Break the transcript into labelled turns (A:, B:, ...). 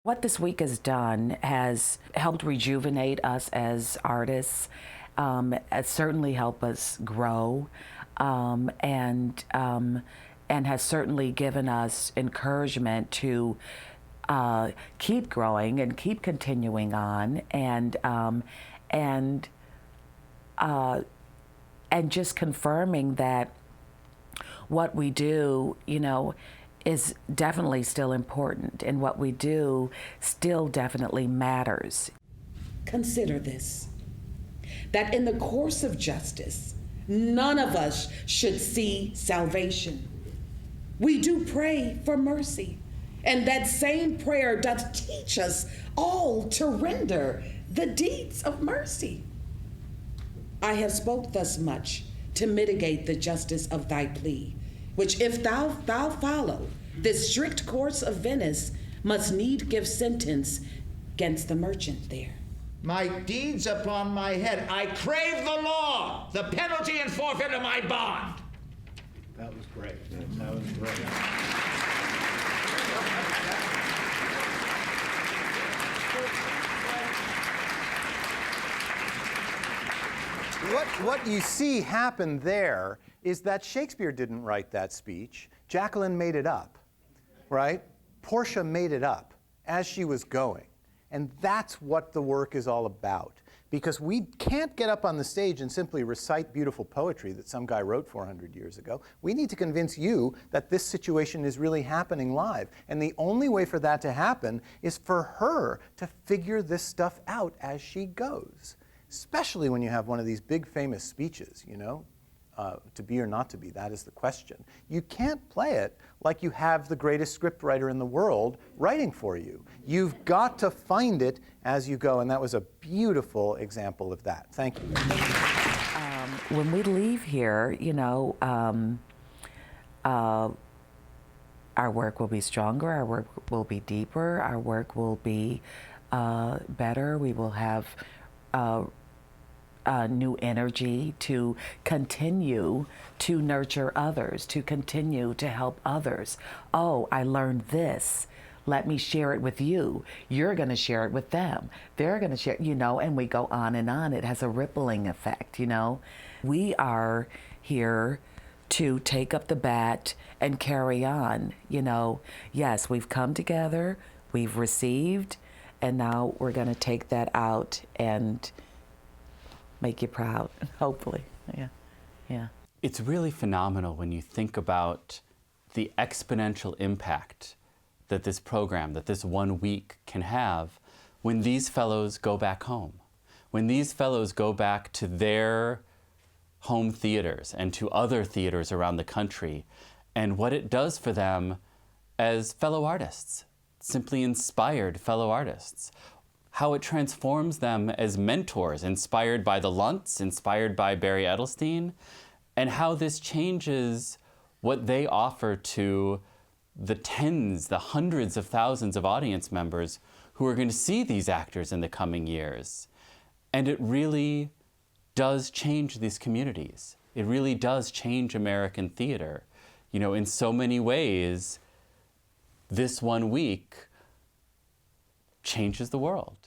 A: What this week has done has helped rejuvenate us as artists, has certainly helped us grow, and has certainly given us encouragement to keep growing and keep continuing on, and just confirming that what we do, is definitely still important, and what we do still definitely matters.
B: Consider this, that in the course of justice, none of us should see salvation. We do pray for mercy, and that same prayer doth teach us all to render the deeds of mercy. I have spoke thus much to mitigate the justice of thy plea, which if thou follow this strict course of Venice, must need give sentence against the merchant there.
C: My deeds upon my head, I crave the law, the penalty and forfeit of my bond.
D: That was great. That was great.
E: What you see happen there is that Shakespeare didn't write that speech. Jacqueline made it up, right? Portia made it up as she was going. And that's what the work is all about. Because we can't get up on the stage and simply recite beautiful poetry that some guy wrote 400 years ago. We need to convince you that this situation is really happening live. And the only way for that to happen is for her to figure this stuff out as she goes. Especially when you have one of these big famous speeches, to be or not to be, that is the question. You can't play it like you have the greatest scriptwriter in the world writing for you. You've got to find it as you go, and that was a beautiful example of that. Thank you.
A: When we leave here, our work will be stronger, our work will be deeper, our work will be better. We will have new energy to continue to nurture others, to continue to help others. Oh, I learned this. Let me share it with you. You're going to share it with them. They're going to share, and we go on and on. It has a rippling effect, We are here to take up the bat and carry on, Yes, we've come together, we've received, and now we're going to take that out and make you proud, hopefully. Yeah.
F: It's really phenomenal when you think about the exponential impact that this program, that this 1 week can have when these fellows go back home. When these fellows go back to their home theaters and to other theaters around the country, and what it does for them as fellow artists, simply inspired fellow artists. How it transforms them as mentors, inspired by the Lunts, inspired by Barry Edelstein, and how this changes what they offer to the tens, the hundreds of thousands of audience members who are going to see these actors in the coming years. And it really does change these communities. It really does change American theater. In so many ways, this 1 week changes the world.